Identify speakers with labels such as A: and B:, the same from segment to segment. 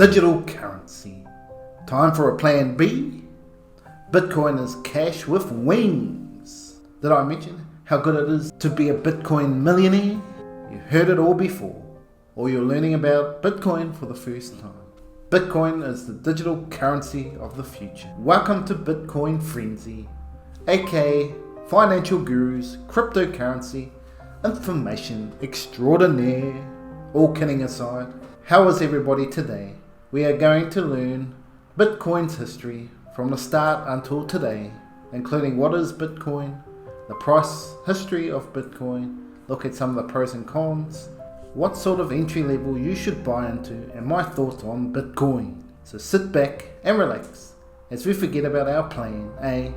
A: Digital currency. Time for a plan B? Bitcoin is cash with wings. Did I mention how good it is to be a Bitcoin millionaire? You've heard it all before, or you're learning about Bitcoin for the first time. Bitcoin is the digital currency of the future. Welcome to Bitcoin Frenzy, aka financial gurus, cryptocurrency, information extraordinaire. All kidding aside, how is everybody today? We are going to learn Bitcoin's history from the start until today, including what is Bitcoin, the price history of Bitcoin, look at some of the pros and cons, what sort of entry level you should buy into, and my thoughts on Bitcoin. So sit back and relax as we forget about our plan A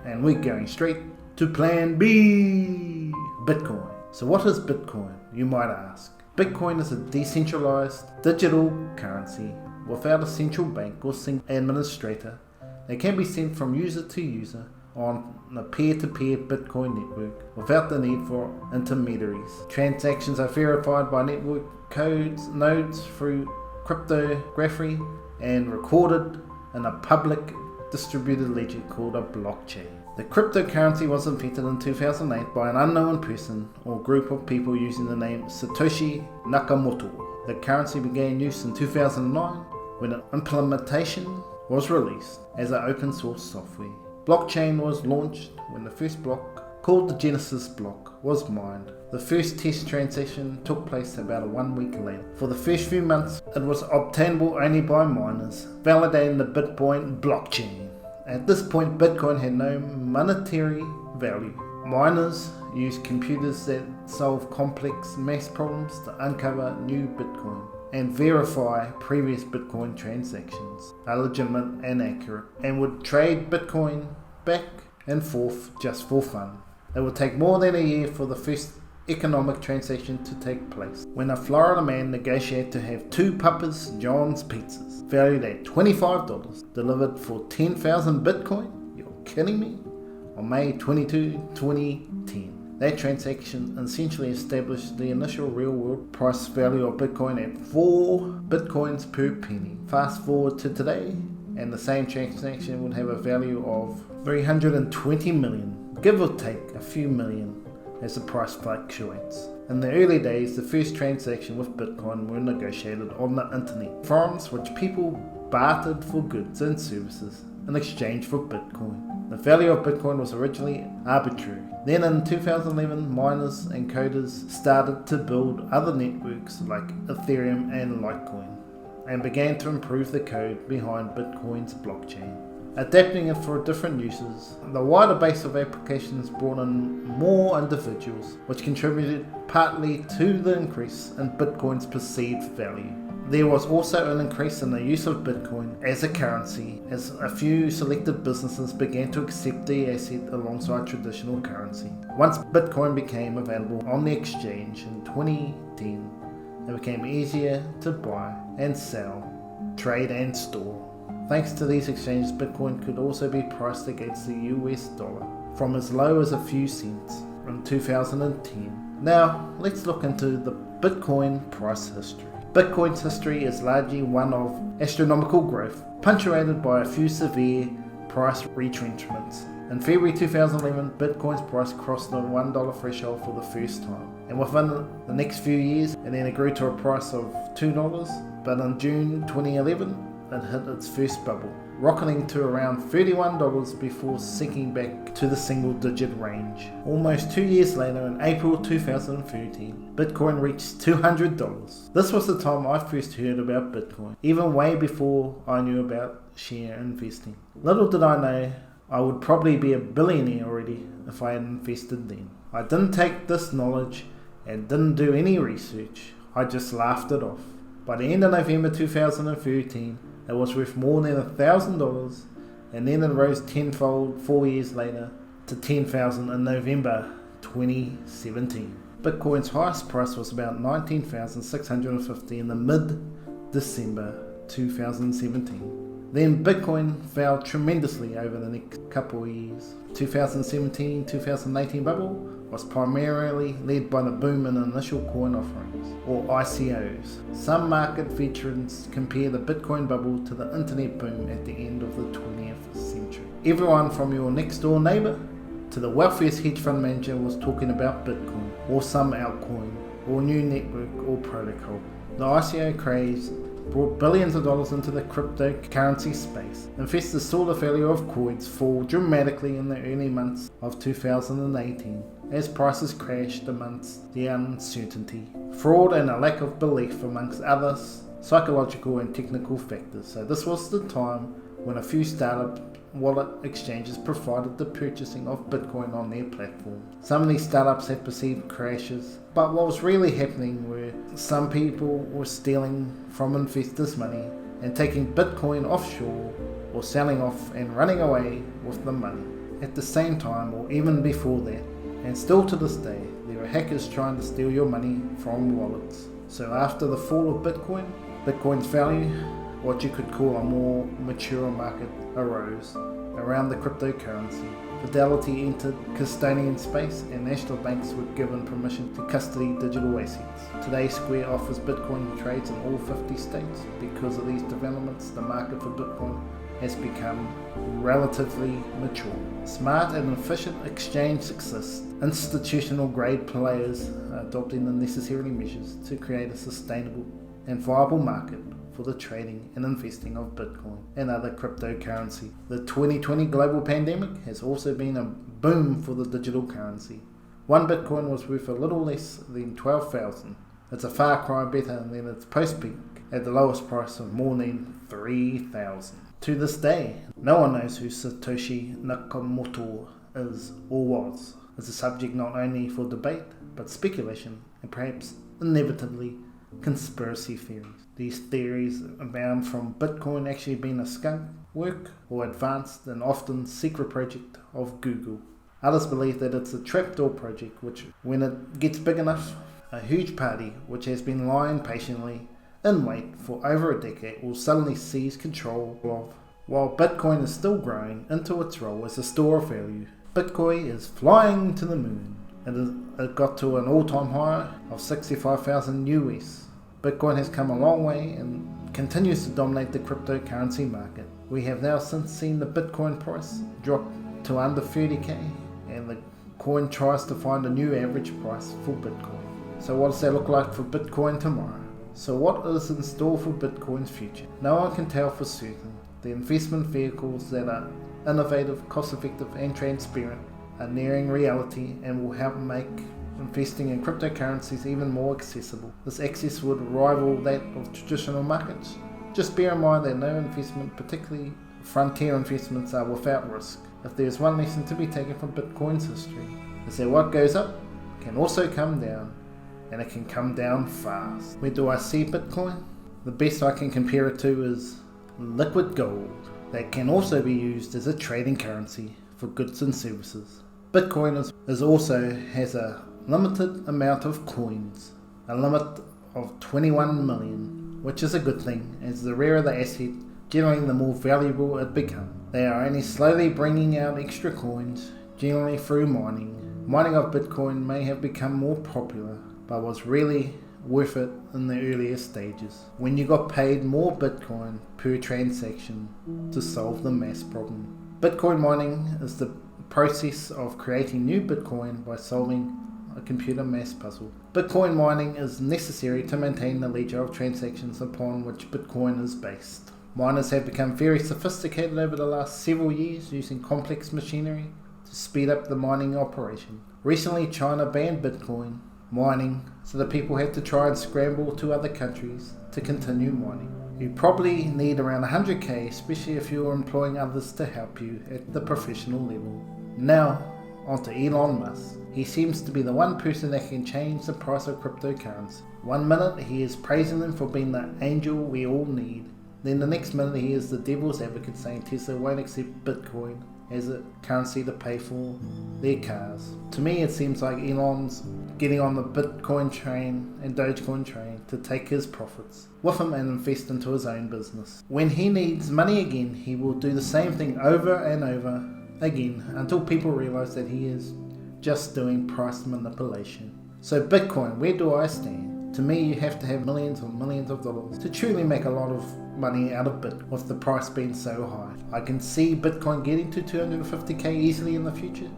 A: and we're going straight to plan B. Bitcoin. So what is Bitcoin, you might ask? Bitcoin is a decentralized digital currency without a central bank or single administrator that can be sent from user to user on a peer-to-peer Bitcoin network without the need for intermediaries. Transactions are verified by network codes, nodes through cryptography and recorded in a public distributed ledger called a blockchain. The cryptocurrency was invented in 2008 by an unknown person or group of people using the name Satoshi Nakamoto. The currency began use in 2009 when an implementation was released as an open source software. Blockchain was launched when the first block, called the Genesis block, was mined. The first test transaction took place about 1 week later. For the first few months, it was obtainable only by miners, validating the Bitcoin blockchain. At this point, Bitcoin had no monetary value. Miners used computers that solve complex math problems to uncover new Bitcoin and verify previous Bitcoin transactions are legitimate and accurate, and would trade Bitcoin back and forth just for fun. It would take more than a year for the first economic transaction to take place, when a Florida man negotiated to have 2 Papa's John's pizzas, valued at $25, delivered for 10,000 Bitcoin? You're kidding me? On May 22, 2010. That transaction essentially established the initial real-world price value of Bitcoin at 4 Bitcoins per penny. Fast forward to today, and the same transaction would have a value of 320 million, give or take a few million, as the price fluctuates. In the early days, the first transaction with Bitcoin were negotiated on the internet, forums which people bartered for goods and services in exchange for Bitcoin. The value of Bitcoin was originally arbitrary. Then in 2011, miners and coders started to build other networks like Ethereum and Litecoin, and began to improve the code behind Bitcoin's blockchain, adapting it for different uses. The wider base of applications brought in more individuals, which contributed partly to the increase in Bitcoin's perceived value. There was also an increase in the use of Bitcoin as a currency, as a few selected businesses began to accept the asset alongside traditional currency. Once Bitcoin became available on the exchange in 2010, it became easier to buy and sell, trade and store. Thanks to these exchanges, Bitcoin could also be priced against the US dollar from as low as a few cents in 2010. Now, let's look into the Bitcoin price history. Bitcoin's history is largely one of astronomical growth, punctuated by a few severe price retrenchments. In February 2011, Bitcoin's price crossed the $1 threshold for the first time, and within the next few years, and then it grew to a price of $2, but in June 2011, it hit its first bubble, rocketing to around $31 before sinking back to the single-digit range. Almost 2 years later, in April 2013, Bitcoin reached $200. This was the time I first heard about Bitcoin, even way before I knew about share investing. Little did I know I would probably be a billionaire already if I had invested then. I didn't take this knowledge and didn't do any research. I just laughed it off. By the end of November 2013, it was worth more than $1,000, and then it rose tenfold 4 years later to $10,000 in November 2017. Bitcoin's highest price was about $19,650 in the mid-December 2017. Then Bitcoin fell tremendously over the next couple of years. 2017-2018 bubble was primarily led by the boom in initial coin offerings, or ICOs. Some market veterans compare the Bitcoin bubble to the internet boom at the end of the 20th century. Everyone from your next door neighbour to the wealthiest hedge fund manager was talking about Bitcoin, or some altcoin, or new network or protocol. The ICO craze brought billions of dollars into the cryptocurrency space. Investors saw the value of coins fall dramatically in the early months of 2018 as prices crashed amongst the uncertainty, fraud and a lack of belief amongst others, psychological and technical factors. So this was the time when a few startup wallet exchanges provided the purchasing of Bitcoin on their platform. Some of these startups had perceived crashes, but what was really happening were some people were stealing from investors' money and taking Bitcoin offshore or selling off and running away with the money. At the same time, or even before that, and still to this day, there are hackers trying to steal your money from wallets. So after the fall of Bitcoin, Bitcoin's value, what you could call a more mature market, arose around the cryptocurrency. Fidelity entered custodian space and national banks were given permission to custody digital assets. Today Square offers Bitcoin trades in all 50 states. Because of these developments, the market for Bitcoin has become relatively mature. Smart and efficient exchange exists. Institutional grade players are adopting the necessary measures to create a sustainable and viable market for the trading and investing of Bitcoin and other cryptocurrency. The 2020 global pandemic has also been a boom for the digital currency. One Bitcoin was worth a little less than 12,000. It's a far cry better than its post-peak at the lowest price of more than 3,000. To this day, no one knows who Satoshi Nakamoto is or was. It's a subject not only for debate, but speculation and perhaps inevitably conspiracy theories. These theories abound from Bitcoin actually being a skunk work or advanced and often secret project of Google. Others believe that it's a trapdoor project which, when it gets big enough, a huge party which has been lying patiently in wait for over a decade will suddenly seize control of. While Bitcoin is still growing into its role as a store of value, Bitcoin is flying to the moon. It got to an all-time high of 65,000 US. Bitcoin has come a long way and continues to dominate the cryptocurrency market. We have now since seen the Bitcoin price drop to under 30k and the coin tries to find a new average price for Bitcoin. So what does that look like for Bitcoin tomorrow? So what is in store for Bitcoin's future? No one can tell for certain. The investment vehicles that are innovative, cost-effective and transparent are nearing reality and will help make investing in cryptocurrencies even more accessible. This access would rival that of traditional markets. Just bear in mind that no investment, particularly frontier investments, are without risk. If there is one lesson to be taken from Bitcoin's history, is that what goes up can also come down, and it can come down fast. Where do I see Bitcoin? The best I can compare it to is liquid gold that can also be used as a trading currency for goods and services. Bitcoin also has a limited amount of coins, a limit of 21 million, which is a good thing, as the rarer the asset, generally the more valuable it becomes. They are only slowly bringing out extra coins, generally through mining. Mining of Bitcoin may have become more popular, but was really worth it in the earlier stages, when you got paid more Bitcoin per transaction to solve the mass problem. Bitcoin mining is the process of creating new Bitcoin by solving a computer math puzzle. Bitcoin mining is necessary to maintain the ledger of transactions upon which Bitcoin is based. Miners have become very sophisticated over the last several years, using complex machinery to speed up the mining operation. Recently, China banned Bitcoin mining, so that people had to try and scramble to other countries to continue mining. You probably need around 100k, especially if you're employing others to help you at the professional level. Now, onto Elon Musk. He seems to be the one person that can change the price of cryptocurrency. One minute he is praising them for being the angel we all need. Then the next minute he is the devil's advocate saying Tesla won't accept Bitcoin as a currency to pay for their cars. To me it seems like Elon's getting on the Bitcoin train and Dogecoin train to take his profits with him and invest into his own business. When he needs money again, he will do the same thing over and over again until people realize that he is just doing price manipulation. So Bitcoin, where do I stand? To me, you have to have millions and millions of dollars to truly make a lot of money out of Bitcoin, with the price being so high. I can see Bitcoin getting to 250k easily in the future,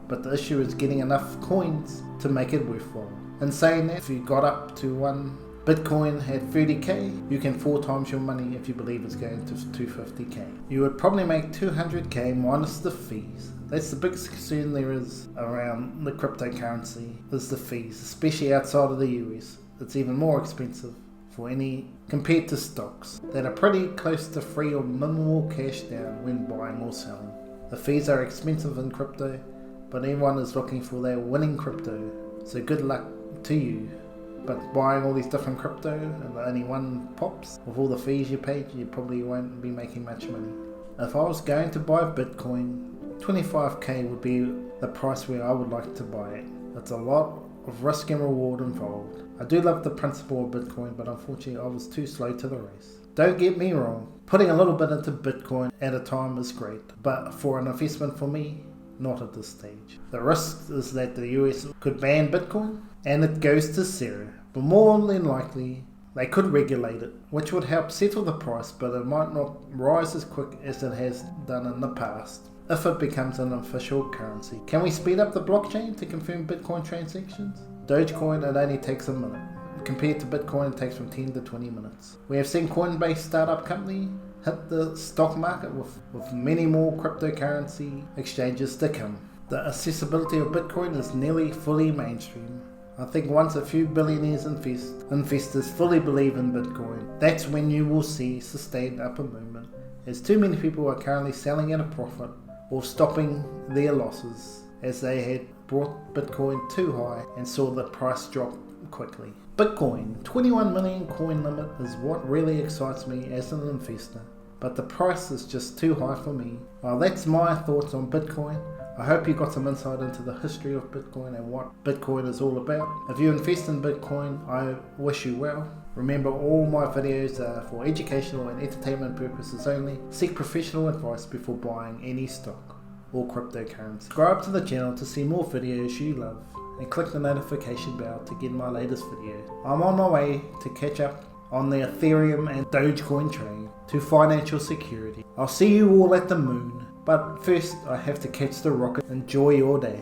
A: but the issue is getting enough coins to make it worthwhile. In saying that, if you got up to one Bitcoin at 30k, you can 4 times your money if you believe it's going to 250k. You would probably make 200k minus the fees. That's the biggest concern there is around the cryptocurrency, is the fees, especially outside of the US. It's even more expensive for any compared to stocks that are pretty close to free or minimal cash down when buying or selling. The fees are expensive in crypto, but everyone is looking for their winning crypto, so good luck to you. But buying all these different crypto and only one pops, with all the fees you paid, you probably won't be making much money. If I was going to buy Bitcoin, 25k would be the price where I would like to buy it. It's a lot of risk and reward involved. I do love the principle of Bitcoin, but unfortunately I was too slow to the race. Don't get me wrong, putting a little bit into Bitcoin at a time is great, but for an investment for me, not at this stage. The risk is that the US could ban Bitcoin and it goes to zero, but more than likely they could regulate it, which would help settle the price, but it might not rise as quick as it has done in the past if it becomes an official currency. Can we speed up the blockchain to confirm Bitcoin transactions? Dogecoin, it only takes a minute. Compared to Bitcoin, it takes from 10 to 20 minutes. We have seen Coinbase startup company hit the stock market with many more cryptocurrency exchanges to come. The accessibility of Bitcoin is nearly fully mainstream. I think once a few billionaires investors fully believe in Bitcoin, that's when you will see sustained upper movement, as too many people are currently selling at a profit or stopping their losses as they had brought Bitcoin too high and saw the price drop quickly. Bitcoin, 21 million coin limit is what really excites me as an investor, but the price is just too high for me. Well, that's my thoughts on Bitcoin. I hope you got some insight into the history of Bitcoin and what Bitcoin is all about. If you invest in Bitcoin, I wish you well. Remember, all my videos are for educational and entertainment purposes only. Seek professional advice before buying any stock or cryptocurrency. Subscribe to the channel to see more videos you love, and click the notification bell to get my latest video. I'm on my way to catch up on the Ethereum and Dogecoin trade to financial security. I'll see you all at the moon, but first I have to catch the rocket. Enjoy your day.